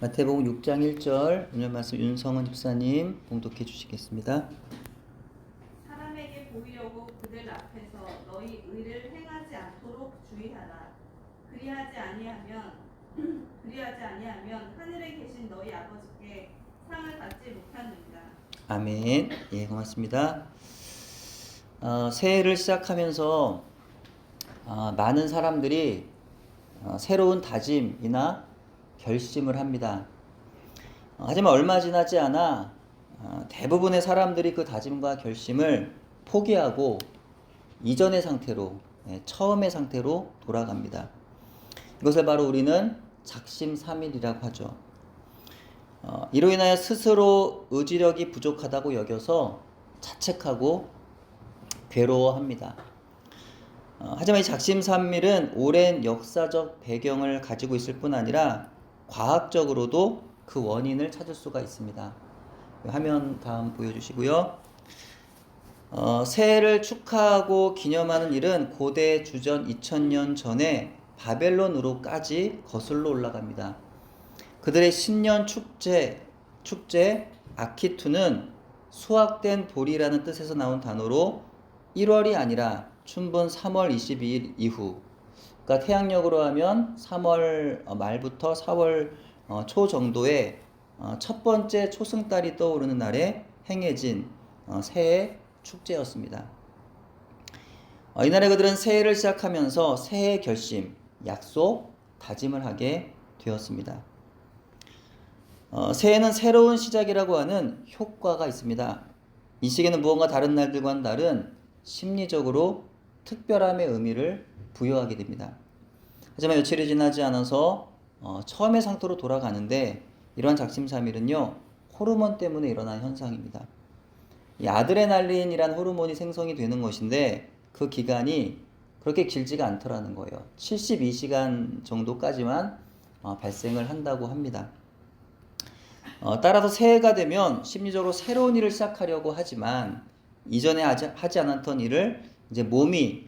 마태복음 6장 1절 오늘 말씀 윤성원 집사님 봉독해 주시겠습니다. 사람에게 보이려고 그들 앞에서 너희 의를 행하지 않도록 주의하라. 그리하지 아니하면 하늘에 계신 너희 아버지께 상을 받지 못하느니라. 아멘. 예, 고맙습니다. 새해를 시작하면서 많은 사람들이 새로운 다짐이나 결심을 합니다. 하지만 얼마 지나지 않아 대부분의 사람들이 그 다짐과 결심을 포기하고 이전의 상태로, 처음의 상태로 돌아갑니다. 이것을 바로 우리는 작심삼일이라고 하죠. 이로 인하여 스스로 의지력이 부족하다고 여겨서 자책하고 괴로워합니다. 하지만 이 작심삼일은 오랜 역사적 배경을 가지고 있을 뿐 아니라 과학적으로도 그 원인을 찾을 수가 있습니다. 화면 다음 보여주시고요. 새해를 축하하고 기념하는 일은 고대 주전 2000년 전에 바벨론으로까지 거슬러 올라갑니다. 그들의 신년 축제 아키투는 수확된 보리라는 뜻에서 나온 단어로 1월이 아니라 춘분 3월 22일 이후, 그러니까 태양력으로 하면 3월 말부터 4월 초 정도에 첫 번째 초승달이 떠오르는 날에 행해진 새해 축제였습니다. 이날에 그들은 새해를 시작하면서 새해 결심, 약속, 다짐을 하게 되었습니다. 새해는 새로운 시작이라고 하는 효과가 있습니다. 이 시기에는 무언가 다른 날들과는 다른 심리적으로 특별함의 의미를 부여하게 됩니다. 하지만 며칠이 지나지 않아서 처음의 상태로 돌아가는데 이러한 작심삼일은요, 호르몬 때문에 일어난 현상입니다. 이 아드레날린이라는 호르몬이 생성이 되는 것인데 그 기간이 그렇게 길지가 않더라는 거예요. 72시간 정도까지만 발생을 한다고 합니다. 따라서 새해가 되면 심리적으로 새로운 일을 시작하려고 하지만 이전에 하지 않았던 일을 이제 몸이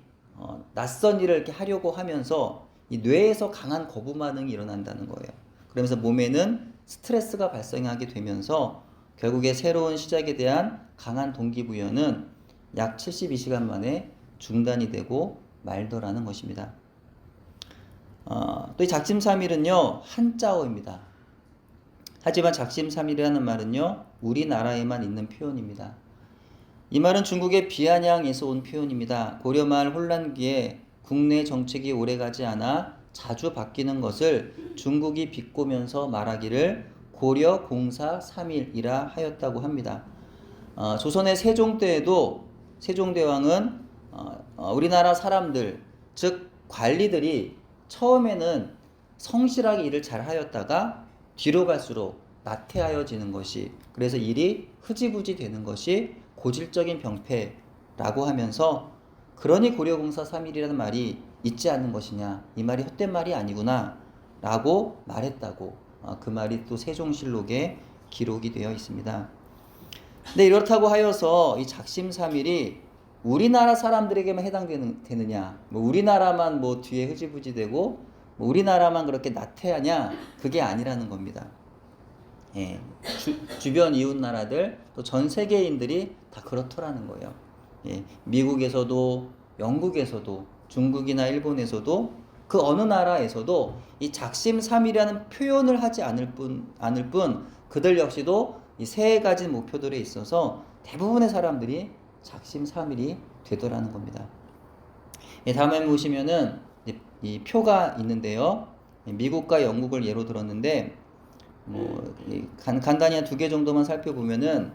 낯선 일을 이렇게 하려고 하면서 이 뇌에서 강한 거부 반응이 일어난다는 거예요. 그러면서 몸에는 스트레스가 발생하게 되면서 결국에 새로운 시작에 대한 강한 동기부여는 약 72시간 만에 중단이 되고 말더라는 것입니다. 또 이 작심삼일은요, 한자어입니다. 하지만 작심삼일이라는 말은요, 우리나라에만 있는 표현입니다. 이 말은 중국의 비아냥에서 온 표현입니다. 고려말 혼란기에 국내 정책이 오래가지 않아 자주 바뀌는 것을 중국이 비꼬면서 말하기를 고려 공사 3일이라 하였다고 합니다. 조선의 세종 때에도 세종대왕은 우리나라 사람들, 즉 관리들이 처음에는 성실하게 일을 잘 하였다가 뒤로 갈수록 나태하여지는 것이, 그래서 일이 흐지부지 되는 것이 고질적인 병폐라고 하면서, 그러니 고려공사 3일이라는 말이 있지 않는 것이냐, 이 말이 헛된 말이 아니구나 라고 말했다고 그 말이 또 세종실록에 기록이 되어 있습니다. 근데 이렇다고 하여서 이 작심삼일이 우리나라 사람들에게만 해당되느냐, 우리나라만 뒤에 흐지부지 되고 우리나라만 그렇게 나태하냐, 그게 아니라는 겁니다. 예, 주변 이웃 나라들 또 전 세계인들이 다 그렇더라는 거예요. 예, 미국에서도 영국에서도 중국이나 일본에서도 그 어느 나라에서도 이 작심삼일이라는 표현을 하지 않을 뿐 그들 역시도 이 세 가지 목표들에 있어서 대부분의 사람들이 작심삼일이 되더라는 겁니다. 예, 다음에 보시면은 이 표가 있는데요. 미국과 영국을 예로 들었는데 간단히 한 2개 정도만 살펴보면은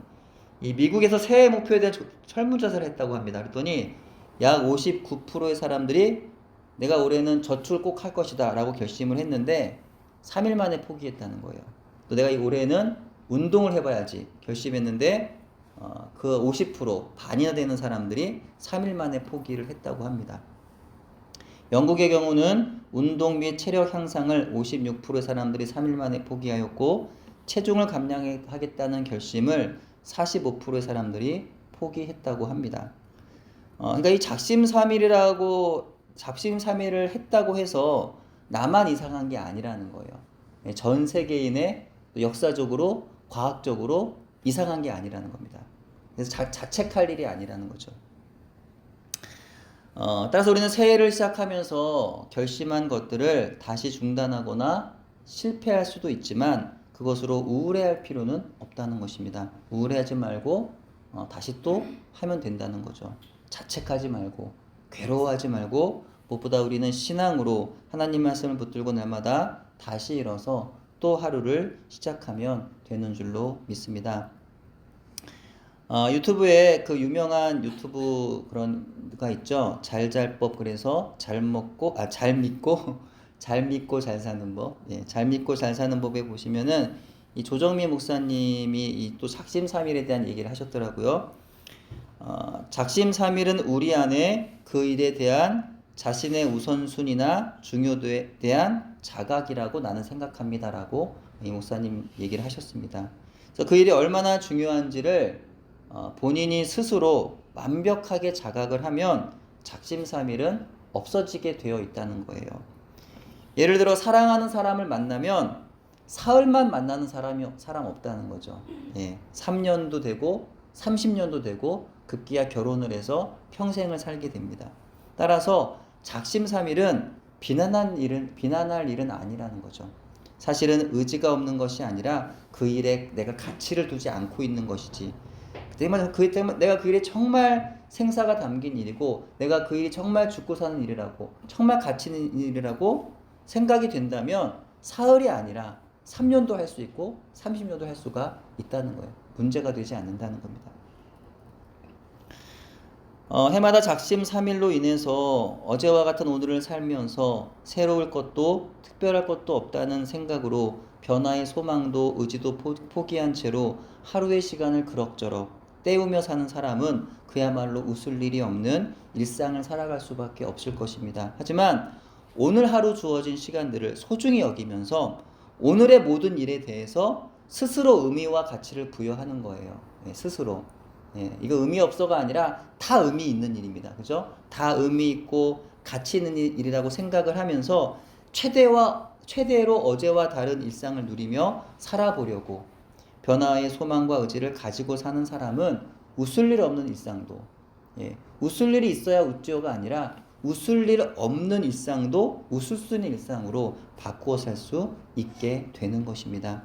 이 미국에서 새해 목표에 대한 설문조사를 했다고 합니다. 그랬더니 약 59%의 사람들이 내가 올해는 저축을 꼭 할 것이다 라고 결심을 했는데 3일 만에 포기했다는 거예요. 또 내가 이 올해는 운동을 해봐야지 결심했는데 그 50% 반이나 되는 사람들이 3일 만에 포기를 했다고 합니다. 영국의 경우는 운동 및 체력 향상을 56%의 사람들이 3일 만에 포기하였고, 체중을 감량하겠다는 결심을 45%의 사람들이 포기했다고 합니다. 그러니까 이 작심삼일을 했다고 해서 나만 이상한 게 아니라는 거예요. 전 세계인의 역사적으로 과학적으로 이상한 게 아니라는 겁니다. 그래서 자책할 일이 아니라는 거죠. 따라서 우리는 새해를 시작하면서 결심한 것들을 다시 중단하거나 실패할 수도 있지만 그것으로 우울해할 필요는 없다는 것입니다. 우울해하지 말고 다시 또 하면 된다는 거죠. 자책하지 말고 괴로워하지 말고 무엇보다 우리는 신앙으로 하나님 말씀을 붙들고 날마다 다시 일어서 또 하루를 시작하면 되는 줄로 믿습니다. 유튜브에 그 유명한 유튜브 그런 가 있죠. 잘잘법. 그래서 잘 믿고 잘 사는 법. 예, 잘 믿고 잘 사는 법에 보시면은 이 조정미 목사님이 이 또 작심삼일에 대한 얘기를 하셨더라고요. 작심삼일은 우리 안에 그 일에 대한 자신의 우선순위나 중요도에 대한 자각이라고 나는 생각합니다라고 이 목사님 얘기를 하셨습니다. 그래서 그 일이 얼마나 중요한지를 본인이 스스로 완벽하게 자각을 하면 작심삼일은 없어지게 되어 있다는 거예요. 예를 들어 사랑하는 사람을 만나면 사흘만 만나는 사람 없다는 거죠. 예, 3년도 되고 30년도 되고 급기야 결혼을 해서 평생을 살게 됩니다. 따라서 작심삼일은 비난할 일은 아니라는 거죠. 사실은 의지가 없는 것이 아니라 그 일에 내가 가치를 두지 않고 있는 것이지. 내가 그 일에 정말 생사가 담긴 일이고 내가 그 일이 정말 죽고 사는 일이라고 정말 가치 있는 일이라고 생각이 된다면 사흘이 아니라 3년도 할 수 있고 30년도 할 수가 있다는 거예요. 문제가 되지 않는다는 겁니다. 해마다 작심삼일로 인해서 어제와 같은 오늘을 살면서 새로울 것도 특별할 것도 없다는 생각으로 변화의 소망도 의지도 포기한 채로 하루의 시간을 그럭저럭 때우며 사는 사람은 그야말로 웃을 일이 없는 일상을 살아갈 수밖에 없을 것입니다. 하지만 오늘 하루 주어진 시간들을 소중히 여기면서 오늘의 모든 일에 대해서 스스로 의미와 가치를 부여하는 거예요. 스스로. 이거 의미 없어가 아니라 다 의미 있는 일입니다. 그죠? 다 의미 있고 가치 있는 일이라고 생각을 하면서 최대로 어제와 다른 일상을 누리며 살아보려고 변화의 소망과 의지를 가지고 사는 사람은 웃을 일 없는 일상도, 웃을 일이 있어야 웃지요가 아니라 웃을 일 없는 일상도 웃을 수 있는 일상으로 바꾸어 살 수 있게 되는 것입니다.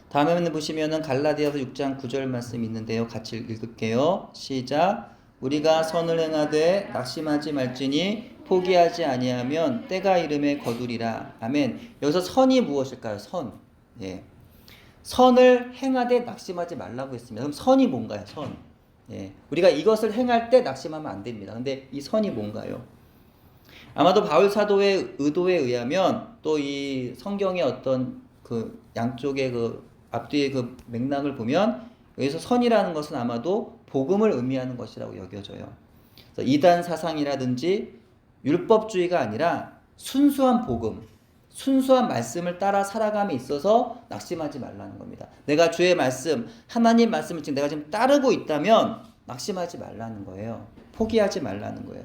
다음에 보시면은 갈라디아서 6장 9절 말씀이 있는데요. 같이 읽을게요. 시작. 우리가 선을 행하되 낙심하지 말지니 포기하지 아니하면 때가 이름에 거두리라. 아멘. 여기서 선이 무엇일까요? 선. 선을 행하되 낙심하지 말라고 했습니다. 그럼 선이 뭔가요? 선. 우리가 이것을 행할 때 낙심하면 안 됩니다. 근데 이 선이 뭔가요? 아마도 바울 사도의 의도에 의하면 또 이 성경의 어떤 그 양쪽의 그 앞뒤의 그 맥락을 보면 여기서 선이라는 것은 아마도 복음을 의미하는 것이라고 여겨져요. 그래서 이단 사상이라든지 율법주의가 아니라 순수한 복음, 순수한 말씀을 따라 살아감에 있어서 낙심하지 말라는 겁니다. 내가 주의 말씀, 하나님 말씀을 지금 내가 지금 따르고 있다면 낙심하지 말라는 거예요. 포기하지 말라는 거예요.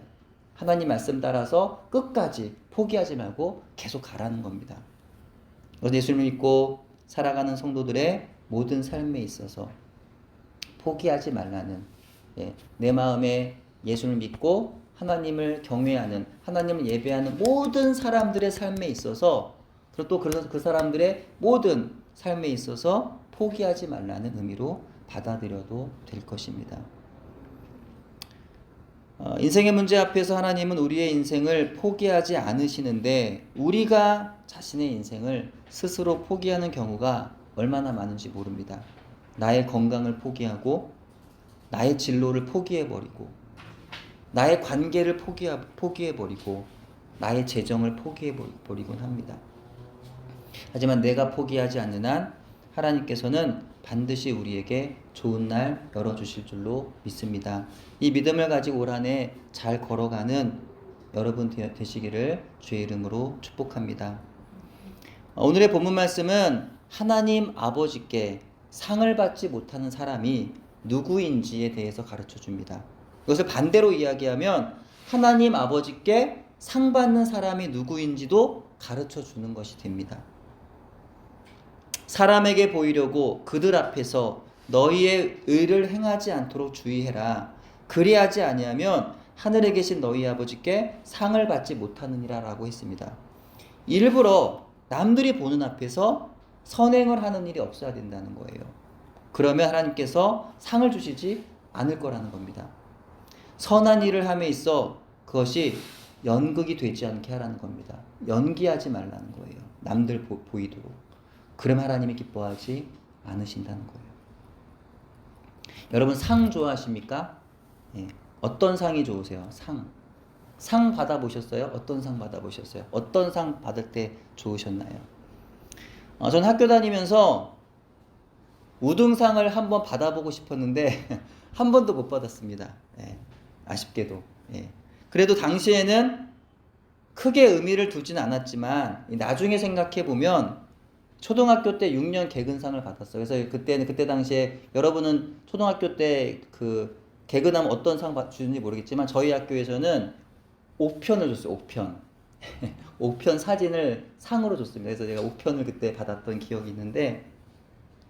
하나님 말씀 따라서 끝까지 포기하지 말고 계속 가라는 겁니다. 예수님을 믿고 살아가는 성도들의 모든 삶에 있어서 포기하지 말라는, 내 마음에 예수를 믿고 하나님을 경외하는, 하나님을 예배하는 모든 사람들의 삶에 있어서, 그리고 또 그 사람들의 모든 삶에 있어서 포기하지 말라는 의미로 받아들여도 될 것입니다. 인생의 문제 앞에서 하나님은 우리의 인생을 포기하지 않으시는데 우리가 자신의 인생을 스스로 포기하는 경우가 얼마나 많은지 모릅니다. 나의 건강을 포기하고 나의 진로를 포기해버리고 나의 관계를 포기해버리고 나의 재정을 포기해버리곤 합니다. 하지만 내가 포기하지 않는 한 하나님께서는 반드시 우리에게 좋은 날 열어주실 줄로 믿습니다. 이 믿음을 가지고 올 한 해 잘 걸어가는 여러분 되시기를 주의 이름으로 축복합니다. 오늘의 본문 말씀은 하나님 아버지께 상을 받지 못하는 사람이 누구인지에 대해서 가르쳐 줍니다. 이것을 반대로 이야기하면 하나님 아버지께 상 받는 사람이 누구인지도 가르쳐 주는 것이 됩니다. 사람에게 보이려고 그들 앞에서 너희의 의를 행하지 않도록 주의해라. 그리하지 아니하면 하늘에 계신 너희 아버지께 상을 받지 못하느니라 라고 했습니다. 일부러 남들이 보는 앞에서 선행을 하는 일이 없어야 된다는 거예요. 그러면 하나님께서 상을 주시지 않을 거라는 겁니다. 선한 일을 함에 있어 그것이 연극이 되지 않게 하라는 겁니다. 연기하지 말라는 거예요. 남들 보이도록. 그럼 하나님이 기뻐하지 않으신다는 거예요. 여러분 상 좋아하십니까? 예. 어떤 상이 좋으세요? 상 받아보셨어요? 어떤 상 받아보셨어요? 어떤 상 받을 때 좋으셨나요? 저는 학교 다니면서 우등상을 한번 받아보고 싶었는데 한 번도 못 받았습니다. 예. 아쉽게도. 예. 그래도 당시에는 크게 의미를 두진 않았지만 나중에 생각해 보면 초등학교 때 6년 개근상을 받았어요. 그래서 그때 당시에 여러분은 초등학교 때 그 개근하면 어떤 상 주는지 모르겠지만 저희 학교에서는 5편을 줬어요. 5편. 5편 사진을 상으로 줬습니다. 그래서 제가 5편을 그때 받았던 기억이 있는데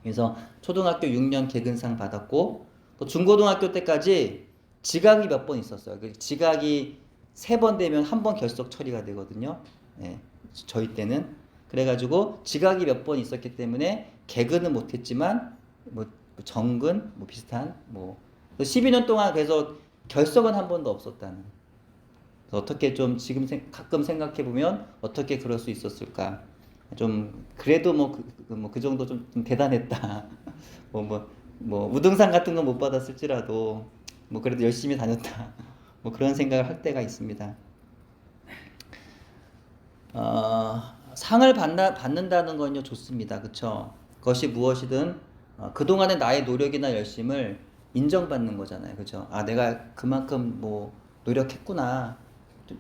그래서 초등학교 6년 개근상 받았고 또 중고등학교 때까지 지각이 몇 번 있었어요. 그 지각이 3번 되면 한 번 결석 처리가 되거든요. 예, 저희 때는. 그래가지고 지각이 몇 번 있었기 때문에 개근은 못했지만 뭐 정근 뭐 비슷한 뭐 12년 동안 그래서 결석은 한 번도 없었다는. 그래서 어떻게 좀 지금 가끔 생각해 보면 어떻게 그럴 수 있었을까? 좀 그래도 그 정도 좀 대단했다. 뭐 우등상 같은 건 못 받았을지라도 뭐 그래도 열심히 다녔다. 뭐 그런 생각을 할 때가 있습니다. 상을 받는다는 건요 좋습니다. 그렇죠? 그것이 무엇이든 그동안의 나의 노력이나 열심을 인정받는 거잖아요. 그렇죠? 아, 내가 그만큼 뭐 노력했구나.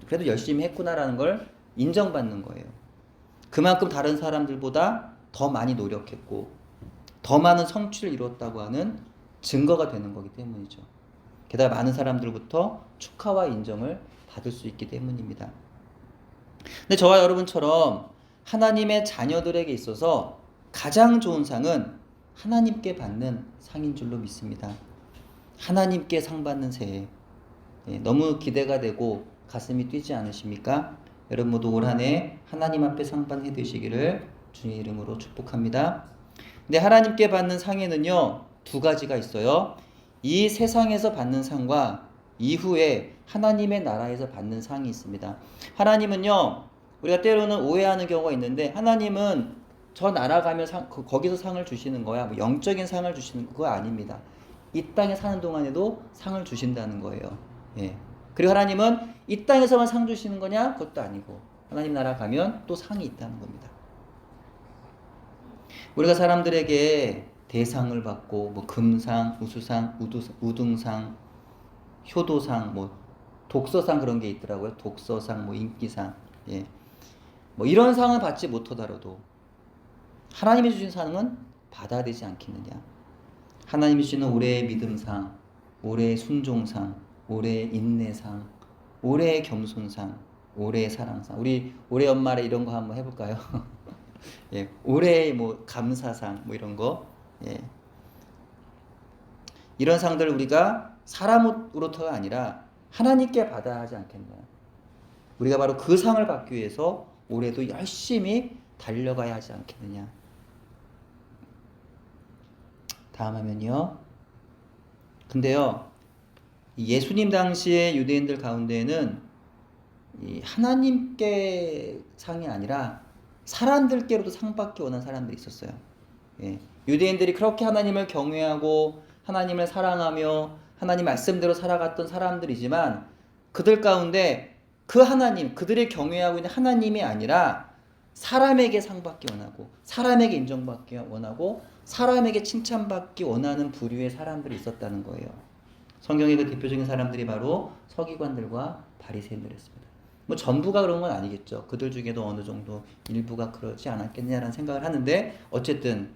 그래도 열심히 했구나라는 걸 인정받는 거예요. 그만큼 다른 사람들보다 더 많이 노력했고 더 많은 성취를 이뤘다고 하는 증거가 되는 거기 때문이죠. 게다가 많은 사람들부터 축하와 인정을 받을 수 있기 때문입니다. 근데 저와 여러분처럼 하나님의 자녀들에게 있어서 가장 좋은 상은 하나님께 받는 상인 줄로 믿습니다. 하나님께 상 받는 새해. 너무 기대가 되고 가슴이 뛰지 않으십니까? 여러분 모두 올 한 해 하나님 앞에 상 받는 해 되시기를 주의 이름으로 축복합니다. 근데 하나님께 받는 상에는요 2가지가 있어요. 이 세상에서 받는 상과 이후에 하나님의 나라에서 받는 상이 있습니다. 하나님은요 우리가 때로는 오해하는 경우가 있는데 하나님은 저 나라 가면 거기서 상을 주시는 거야. 뭐 영적인 상을 주시는 그거 아닙니다. 이 땅에 사는 동안에도 상을 주신다는 거예요. 예. 그리고 하나님은 이 땅에서만 상 주시는 거냐? 그것도 아니고 하나님 나라 가면 또 상이 있다는 겁니다. 우리가 사람들에게 대상을 받고 뭐 금상, 우수상, 우등상, 효도상, 뭐 독서상 그런 게 있더라고요. 독서상, 뭐 인기상, 예, 뭐 이런 상을 받지 못하더라도 하나님이 주신 상은 받아야 되지 않겠느냐. 하나님이 주시는 올해의 믿음상, 올해의 순종상, 올해의 인내상, 올해의 겸손상, 올해의 사랑상. 우리 올해 연말에 이런 거 한번 해볼까요? 예, 올해의 뭐 감사상 뭐 이런 거. 예. 이런 상들을 우리가 사람으로부터가 아니라 하나님께 받아야 하지 않겠나. 우리가 바로 그 상을 받기 위해서 올해도 열심히 달려가야 하지 않겠느냐. 다음 화면이요. 근데요, 예수님 당시의 유대인들 가운데에는 이 하나님께 상이 아니라 사람들께로도 상 받기 원하는 사람들이 있었어요. 예. 유대인들이 그렇게 하나님을 경외하고 하나님을 사랑하며 하나님 말씀대로 살아갔던 사람들이지만 그들 가운데 그 하나님, 그들이 경외하고 있는 하나님이 아니라 사람에게 상 받기 원하고 사람에게 인정받기 원하고 사람에게 칭찬받기 원하는 부류의 사람들이 있었다는 거예요. 성경의 그 대표적인 사람들이 바로 서기관들과 바리새인들이었습니다. 뭐 전부가 그런 건 아니겠죠. 그들 중에도 어느 정도 일부가 그러지 않았겠냐라는 생각을 하는데 어쨌든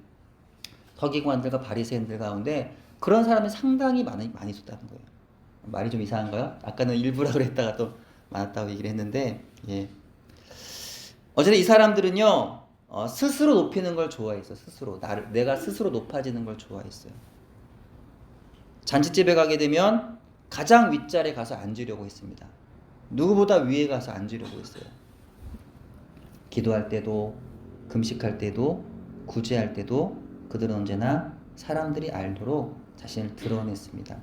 서기관들과 바리새인들 가운데 그런 사람이 상당히 많이 있었다는 거예요. 말이 좀 이상한가요? 아까는 일부라 그랬다가 또 많았다고 얘기를 했는데 예. 어쨌든 이 사람들은요 스스로 높이는 걸 좋아했어요. 내가 스스로 높아지는 걸 좋아했어요. 잔치집에 가게 되면 가장 윗자리에 가서 앉으려고 했습니다. 누구보다 위에 가서 앉으려고 했어요. 기도할 때도, 금식할 때도, 구제할 때도 그들은 언제나 사람들이 알도록 자신을 드러냈습니다.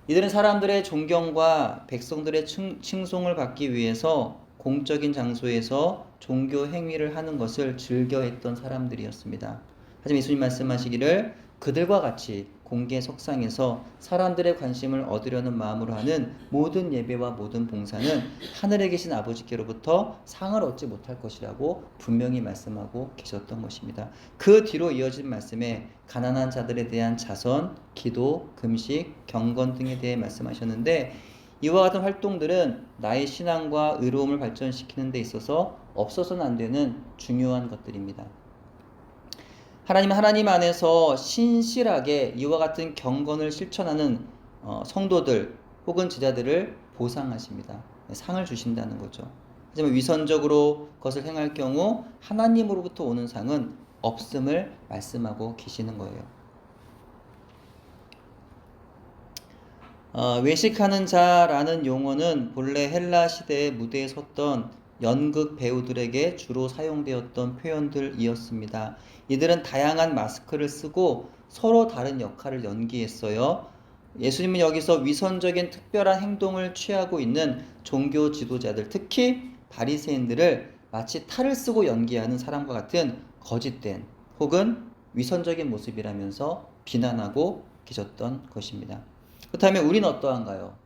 이들은 사람들의 존경과 백성들의 칭송을 받기 위해서 공적인 장소에서 종교 행위를 하는 것을 즐겨했던 사람들이었습니다. 하지만 예수님 말씀하시기를 그들과 같이 공개 석상에서 사람들의 관심을 얻으려는 마음으로 하는 모든 예배와 모든 봉사는 하늘에 계신 아버지께로부터 상을 얻지 못할 것이라고 분명히 말씀하고 계셨던 것입니다. 그 뒤로 이어진 말씀에 가난한 자들에 대한 자선, 기도, 금식, 경건 등에 대해 말씀하셨는데 이와 같은 활동들은 나의 신앙과 의로움을 발전시키는 데 있어서 없어서는 안 되는 중요한 것들입니다. 하나님은 하나님 안에서 신실하게 이와 같은 경건을 실천하는 성도들 혹은 제자들을 보상하십니다. 상을 주신다는 거죠. 하지만 위선적으로 그것을 행할 경우 하나님으로부터 오는 상은 없음을 말씀하고 계시는 거예요. 외식하는 자라는 용어는 본래 헬라 시대의 무대에 섰던 연극 배우들에게 주로 사용되었던 표현들이었습니다. 이들은 다양한 마스크를 쓰고 서로 다른 역할을 연기했어요. 예수님은 여기서 위선적인 특별한 행동을 취하고 있는 종교 지도자들, 특히 바리새인들을 마치 탈을 쓰고 연기하는 사람과 같은 거짓된 혹은 위선적인 모습이라면서 비난하고 계셨던 것입니다. 그렇다면 우리는 어떠한가요?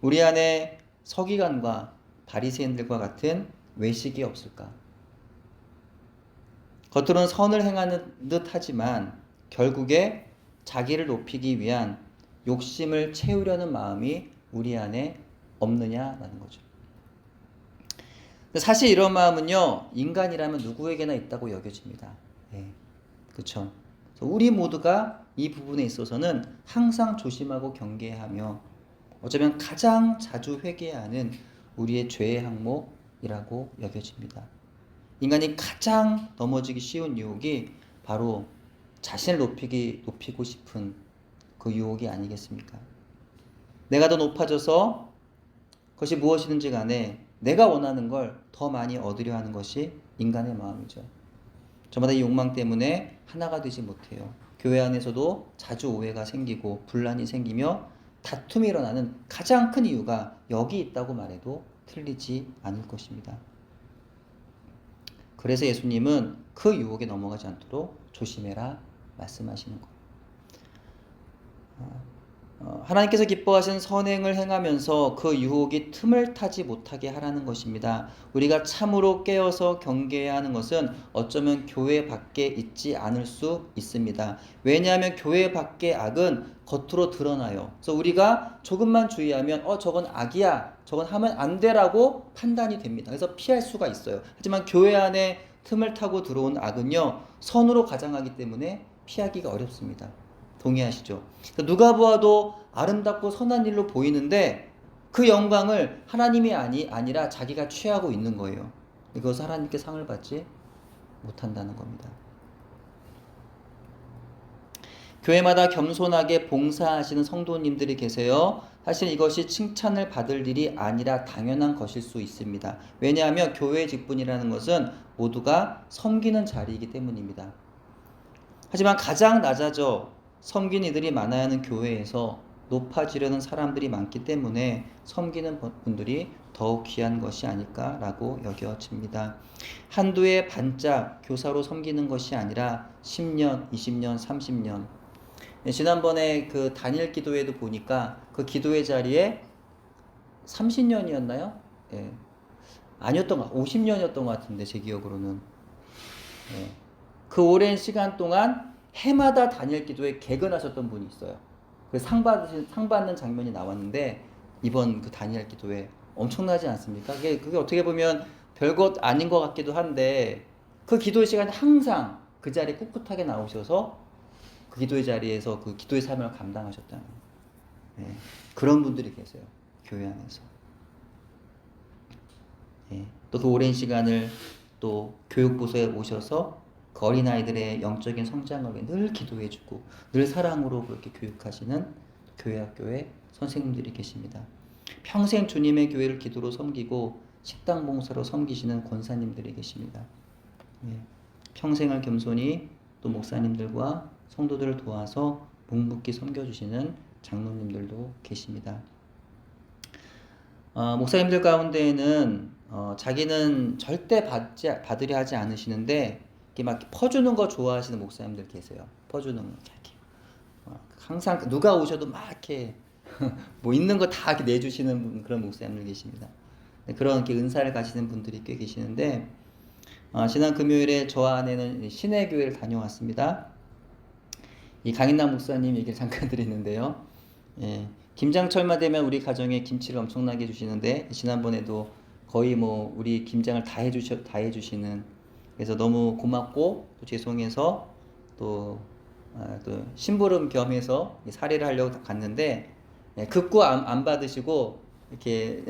우리 안에 서기관과 바리새인들과 같은 외식이 없을까? 겉으로는 선을 행하는 듯 하지만 결국에 자기를 높이기 위한 욕심을 채우려는 마음이 우리 안에 없느냐라는 거죠. 사실 이런 마음은요, 인간이라면 누구에게나 있다고 여겨집니다. 그렇죠. 우리 모두가 이 부분에 있어서는 항상 조심하고 경계하며 어쩌면 가장 자주 회개하는 우리의 죄의 항목이라고 여겨집니다. 인간이 가장 넘어지기 쉬운 유혹이 바로 자신을 높이고 싶은 그 유혹이 아니겠습니까? 내가 더 높아져서 그것이 무엇이든지 간에 내가 원하는 걸 더 많이 얻으려 하는 것이 인간의 마음이죠. 저마다 이 욕망 때문에 하나가 되지 못해요. 교회 안에서도 자주 오해가 생기고 분란이 생기며 다툼이 일어나는 가장 큰 이유가 여기 있다고 말해도 틀리지 않을 것입니다. 그래서 예수님은 그 유혹에 넘어가지 않도록 조심해라 말씀하시는 거예요. 하나님께서 기뻐하시는 선행을 행하면서 그 유혹이 틈을 타지 못하게 하라는 것입니다. 우리가 참으로 깨어서 경계해야 하는 것은 어쩌면 교회 밖에 있지 않을 수 있습니다. 왜냐하면 교회 밖의 악은 겉으로 드러나요. 그래서 우리가 조금만 주의하면 저건 악이야, 저건 하면 안 돼라고 판단이 됩니다. 그래서 피할 수가 있어요. 하지만 교회 안에 틈을 타고 들어온 악은요, 선으로 가장하기 때문에 피하기가 어렵습니다. 동의하시죠? 누가 보아도 아름답고 선한 일로 보이는데 그 영광을 하나님이 아니라 자기가 취하고 있는 거예요. 그것을 하나님께 상을 받지 못한다는 겁니다. 교회마다 겸손하게 봉사하시는 성도님들이 계세요. 사실 이것이 칭찬을 받을 일이 아니라 당연한 것일 수 있습니다. 왜냐하면 교회의 직분이라는 것은 모두가 섬기는 자리이기 때문입니다. 하지만 가장 낮아져 섬긴 이들이 많아야 하는 교회에서 높아지려는 사람들이 많기 때문에 섬기는 분들이 더욱 귀한 것이 아닐까라고 여겨집니다. 한두해 반짝 교사로 섬기는 것이 아니라 10년, 20년, 30년. 지난번에 그 단일 기도회도 보니까 그 기도회 자리에 30년이었나요? 아니었던 것, 50년이었던 것 같은데 제 기억으로는. 그 오랜 시간 동안 해마다 단일 기도에 개근하셨던 분이 있어요. 상 받는 장면이 나왔는데 이번 그 단일 기도에 엄청나지 않습니까? 그게 어떻게 보면 별것 아닌 것 같기도 한데 그 기도의 시간에 항상 그 자리에 꿋꿋하게 나오셔서 그 기도의 자리에서 그 기도의 삶을 감당하셨다는 그런 분들이 계세요. 교회 안에서. 예, 또 그 오랜 시간을 또 교육부서에 오셔서 그 어린아이들의 영적인 성장을 위해 늘 기도해주고 늘 사랑으로 그렇게 교육하시는 교회학교의 선생님들이 계십니다. 평생 주님의 교회를 기도로 섬기고 식당 봉사로 섬기시는 권사님들이 계십니다. 예, 평생을 겸손히 또 목사님들과 성도들을 도와서 묵묵히 섬겨주시는 장로님들도 계십니다. 목사님들 가운데에는 자기는 절대 받으려 하지 않으시는데 이렇게 막 퍼주는 거 좋아하시는 목사님들 계세요. 퍼주는 거 이렇게 항상 누가 오셔도 막 이렇게 뭐 있는 거 다 이렇게 내주시는 그런 목사님들 계십니다. 그런 이렇게 은사를 가지는 분들이 꽤 계시는데 지난 금요일에 저와 아내는 신해교회를 다녀왔습니다. 이 강인남 목사님 얘기를 잠깐 드리는데요. 예, 김장철만 되면 우리 가정에 김치를 엄청나게 주시는데 지난번에도 거의 뭐 우리 김장을 다 해주시는, 그래서 너무 고맙고 또 죄송해서 또 심부름 겸해서 사례를 하려고 갔는데 극구 안 받으시고 이렇게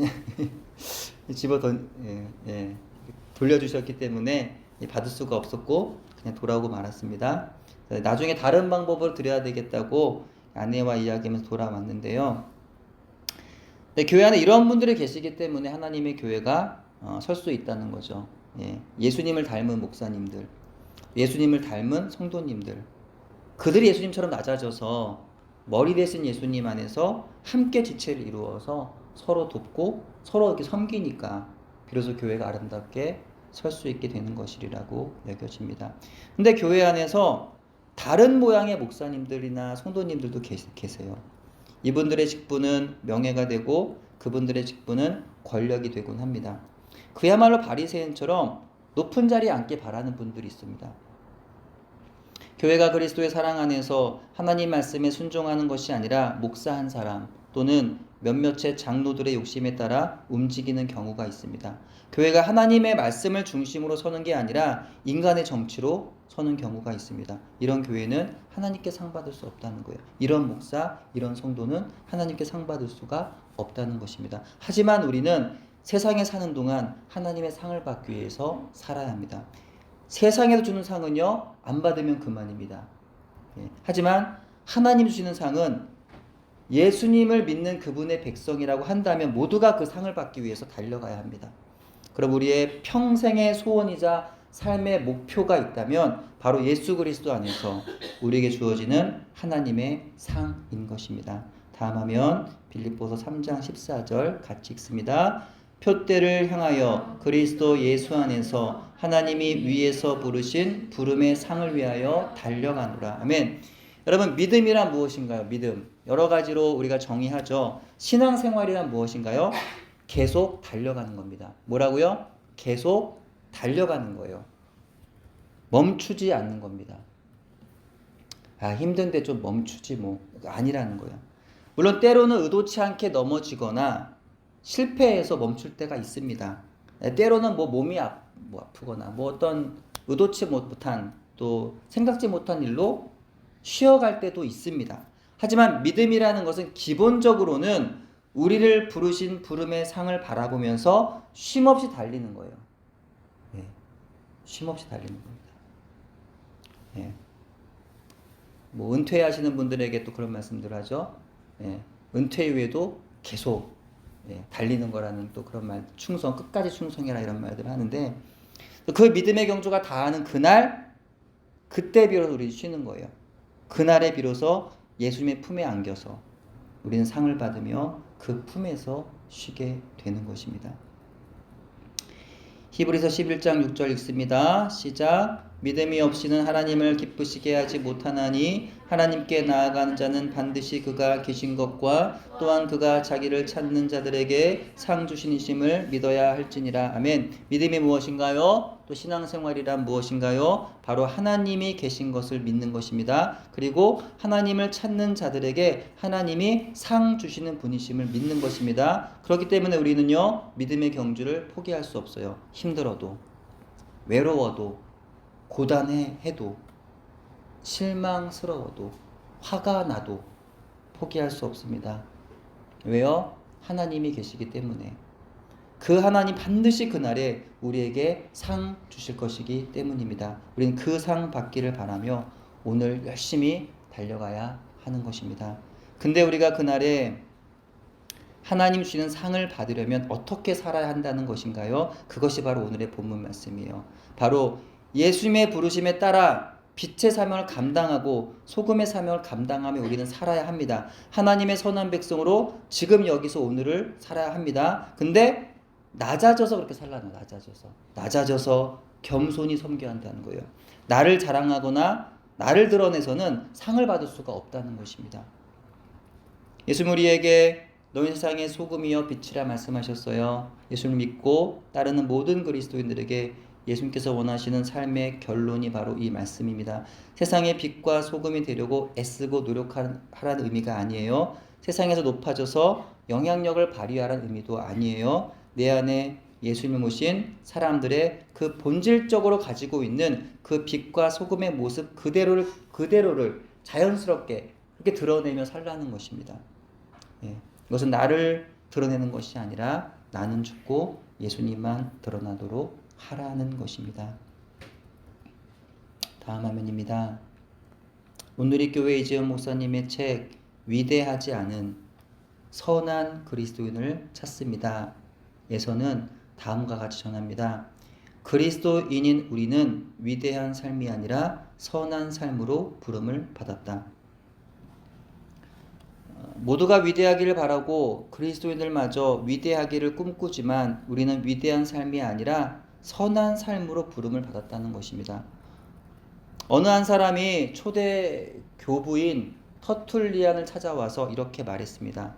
돌려주셨기 때문에 받을 수가 없었고 그냥 돌아오고 말았습니다. 나중에 다른 방법으로 드려야 되겠다고 아내와 이야기하면서 돌아왔는데요. 교회 안에 이런 분들이 계시기 때문에 하나님의 교회가 설 수 있다는 거죠. 예수님을 닮은 목사님들, 예수님을 닮은 성도님들, 그들이 예수님처럼 낮아져서 머리 대신 예수님 안에서 함께 지체를 이루어서 서로 돕고 서로 이렇게 섬기니까 비로소 교회가 아름답게 설 수 있게 되는 것이라고 여겨집니다. 근데 교회 안에서 다른 모양의 목사님들이나 성도님들도 계세요. 이분들의 직분은 명예가 되고 그분들의 직분은 권력이 되곤 합니다. 그야말로 바리새인처럼 높은 자리에 앉게 바라는 분들이 있습니다. 교회가 그리스도의 사랑 안에서 하나님 말씀에 순종하는 것이 아니라 목사 한 사람 또는 몇몇의 장로들의 욕심에 따라 움직이는 경우가 있습니다. 교회가 하나님의 말씀을 중심으로 서는 게 아니라 인간의 정치로 서는 경우가 있습니다. 이런 교회는 하나님께 상 받을 수 없다는 거예요. 이런 목사, 이런 성도는 하나님께 상 받을 수가 없다는 것입니다. 하지만 우리는 세상에 사는 동안 하나님의 상을 받기 위해서 살아야 합니다. 세상에서 주는 상은요, 안 받으면 그만입니다. 하지만 하나님 주시는 상은 예수님을 믿는 그분의 백성이라고 한다면 모두가 그 상을 받기 위해서 달려가야 합니다. 그럼 우리의 평생의 소원이자 삶의 목표가 있다면 바로 예수 그리스도 안에서 우리에게 주어지는 하나님의 상인 것입니다. 다음 화면 빌립보서 3장 14절 같이 읽습니다. 표대를 향하여 그리스도 예수 안에서 하나님이 위에서 부르신 부름의 상을 위하여 달려가노라. 아멘. 여러분, 믿음이란 무엇인가요? 믿음. 여러 가지로 우리가 정의하죠. 신앙생활이란 무엇인가요? 계속 달려가는 겁니다. 뭐라고요? 계속 달려가는 거예요. 멈추지 않는 겁니다. 힘든데 좀 멈추지 뭐. 아니라는 거예요. 물론 때로는 의도치 않게 넘어지거나 실패해서 멈출 때가 있습니다. 때로는 뭐 몸이 아프거나 뭐 어떤 의도치 못한 또 생각지 못한 일로 쉬어갈 때도 있습니다. 하지만 믿음이라는 것은 기본적으로는 우리를 부르신 부름의 상을 바라보면서 쉼없이 달리는 거예요. 쉼없이 달리는 겁니다. 뭐 은퇴하시는 분들에게 또 그런 말씀들 하죠. 은퇴 이후에도 계속 달리는 거라는 또 그런 말, 충성, 끝까지 충성해라 이런 말들을 하는데 그 믿음의 경주가 다하는 그날, 그때 비로소 우리 쉬는 거예요. 그날에 비로소 예수님의 품에 안겨서 우리는 상을 받으며 그 품에서 쉬게 되는 것입니다. 히브리서 11장 6절 읽습니다. 시작. 믿음이 없이는 하나님을 기쁘시게 하지 못하나니 하나님께 나아가는 자는 반드시 그가 계신 것과 또한 그가 자기를 찾는 자들에게 상 주시니심을 믿어야 할지니라. 아멘. 믿음이 무엇인가요? 또 신앙생활이란 무엇인가요? 바로 하나님이 계신 것을 믿는 것입니다. 그리고 하나님을 찾는 자들에게 하나님이 상 주시는 분이심을 믿는 것입니다. 그렇기 때문에 우리는요, 믿음의 경주를 포기할 수 없어요. 힘들어도, 외로워도, 고단해도, 실망스러워도, 화가 나도 포기할 수 없습니다. 왜요? 하나님이 계시기 때문에. 그 하나님 반드시 그날에 우리에게 상 주실 것이기 때문입니다. 우리는 그 상 받기를 바라며 오늘 열심히 달려가야 하는 것입니다. 근데 우리가 그날에 하나님 주시는 상을 받으려면 어떻게 살아야 한다는 것인가요? 그것이 바로 오늘의 본문 말씀이에요. 바로 예수님의 부르심에 따라 빛의 사명을 감당하고 소금의 사명을 감당하며 우리는 살아야 합니다. 하나님의 선한 백성으로 지금 여기서 오늘을 살아야 합니다. 근데 낮아져서 그렇게 살라나, 낮아져서 겸손히 섬겨야 한다는 거예요. 나를 자랑하거나 나를 드러내서는 상을 받을 수가 없다는 것입니다. 예수님 우리에게 너희 세상의 소금이여 빛이라 말씀하셨어요. 예수를 믿고 따르는 모든 그리스도인들에게 예수님께서 원하시는 삶의 결론이 바로 이 말씀입니다. 세상의 빛과 소금이 되려고 애쓰고 노력하라는 의미가 아니에요. 세상에서 높아져서 영향력을 발휘하라는 의미도 아니에요. 내 안에 예수님을 모신 사람들의 그 본질적으로 가지고 있는 그 빛과 소금의 모습 그대로를 자연스럽게 그렇게 드러내며 살라는 것입니다. 예, 이것은 나를 드러내는 것이 아니라 나는 죽고 예수님만 드러나도록 하라는 것입니다. 다음 화면입니다. 오늘의 교회 이재현 목사님의 책 위대하지 않은 선한 그리스도인을 찾습니다. 에서는 다음과 같이 전합니다. 그리스도인인 우리는 위대한 삶이 아니라 선한 삶으로 부름을 받았다. 모두가 위대하기를 바라고 그리스도인들마저 위대하기를 꿈꾸지만 우리는 위대한 삶이 아니라 선한 삶으로 부름을 받았다는 것입니다. 어느 한 사람이 초대 교부인 터툴리안을 찾아와서 이렇게 말했습니다.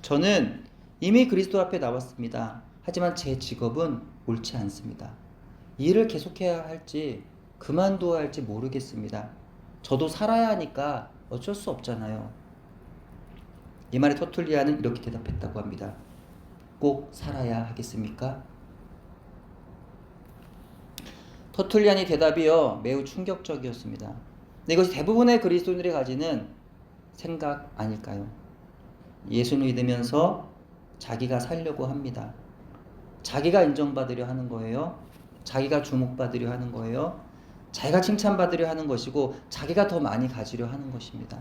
저는 이미 그리스도 앞에 나왔습니다. 하지만 제 직업은 옳지 않습니다. 일을 계속해야 할지 그만둬야 할지 모르겠습니다. 저도 살아야 하니까 어쩔 수 없잖아요. 이 말에 터툴리안은 이렇게 대답했다고 합니다. 꼭 살아야 하겠습니까? 터툴리안의 대답이요 매우 충격적이었습니다. 근데 이것이 대부분의 그리스도인들이 가지는 생각 아닐까요? 예수를 믿으면서 자기가 살려고 합니다. 자기가 인정받으려 하는 거예요. 자기가 주목받으려 하는 거예요. 자기가 칭찬받으려 하는 것이고 자기가 더 많이 가지려 하는 것입니다.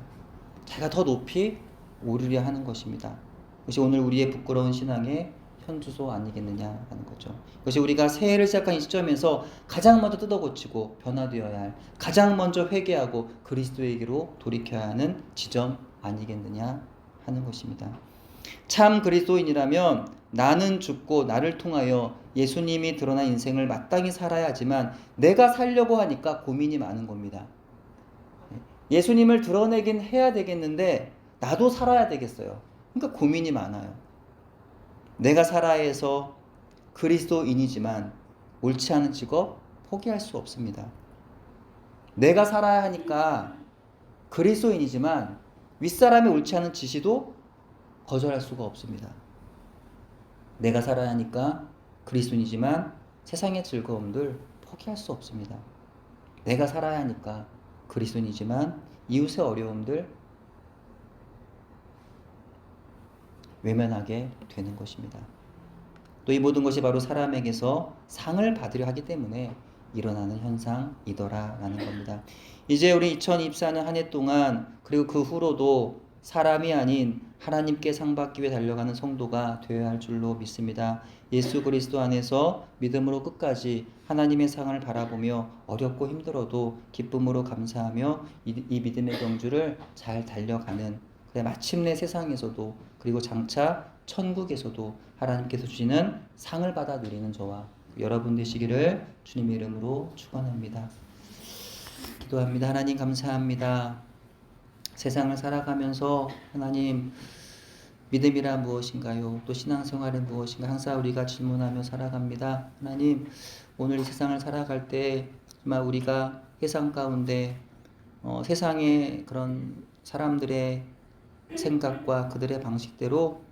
자기가 더 높이 오르려 하는 것입니다. 그것이 오늘 우리의 부끄러운 신앙의 현주소 아니겠느냐 하는 거죠. 그것이 우리가 새해를 시작한 이 시점에서 가장 먼저 뜯어고치고 변화되어야 할, 가장 먼저 회개하고 그리스도에게로 돌이켜야 하는 지점 아니겠느냐 하는 것입니다. 참 그리스도인이라면 나는 죽고 나를 통하여 예수님이 드러난 인생을 마땅히 살아야 하지만 내가 살려고 하니까 고민이 많은 겁니다. 예수님을 드러내긴 해야 되겠는데 나도 살아야 되겠어요. 그러니까 고민이 많아요. 내가 살아야 해서 그리스도인이지만 옳지 않은 직업 포기할 수 없습니다. 내가 살아야 하니까 그리스도인이지만 윗사람이 옳지 않은 지시도 거절할 수가 없습니다. 내가 살아야 하니까 그리스도인이지만 세상의 즐거움들 포기할 수 없습니다. 내가 살아야 하니까 그리스도인이지만 이웃의 어려움들 외면하게 되는 것입니다. 또 이 모든 것이 바로 사람에게서 상을 받으려 하기 때문에 일어나는 현상이더라라는 겁니다. 이제 우리 2024년 한 해 동안 그리고 그 후로도 사람이 아닌 하나님께 상 받기 위해 달려가는 성도가 되어야 할 줄로 믿습니다. 예수 그리스도 안에서 믿음으로 끝까지 하나님의 상을 바라보며 어렵고 힘들어도 기쁨으로 감사하며 이 믿음의 경주를 잘 달려가는, 그래 마침내 세상에서도 그리고 장차 천국에서도 하나님께서 주시는 상을 받아 누리는 저와 여러분 되시기를 주님의 이름으로 축원합니다. 기도합니다. 하나님 감사합니다. 세상을 살아가면서 하나님 믿음이라 무엇인가요? 또 신앙생활은 무엇인가? 항상 우리가 질문하며 살아갑니다. 하나님 오늘 이 세상을 살아갈 때 정말 우리가 세상 가운데 세상의 그런 사람들의 생각과 그들의 방식대로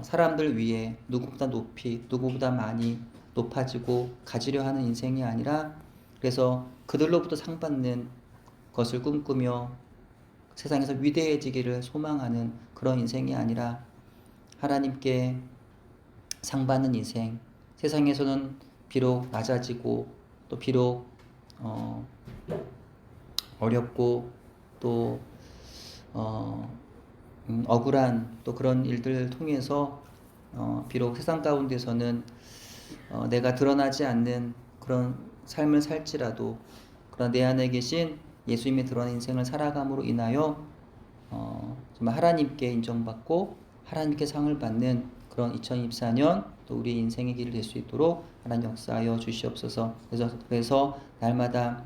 사람들 위에 누구보다 높이 누구보다 많이 높아지고 가지려 하는 인생이 아니라 그래서 그들로부터 상 받는 것을 꿈꾸며 세상에서 위대해지기를 소망하는 그런 인생이 아니라 하나님께 상 받는 인생, 세상에서는 비록 낮아지고 또 비록 어렵고 또 억울한 또 그런 일들을 통해서 비록 세상 가운데서는 내가 드러나지 않는 그런 삶을 살지라도 그러나 내 안에 계신 예수님이 드러난 인생을 살아감으로 인하여 정말 하나님께 인정받고 하나님께 상을 받는 그런 2024년 또 우리 인생의 길이 될 수 있도록 하나님 역사하여 주시옵소서. 그래서 날마다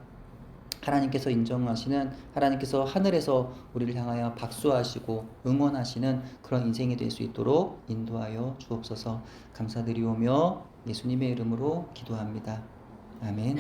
하나님께서 인정하시는, 하나님께서 하늘에서 우리를 향하여 박수하시고 응원하시는 그런 인생이 될 수 있도록 인도하여 주옵소서. 감사드리오며 예수님의 이름으로 기도합니다. 아멘.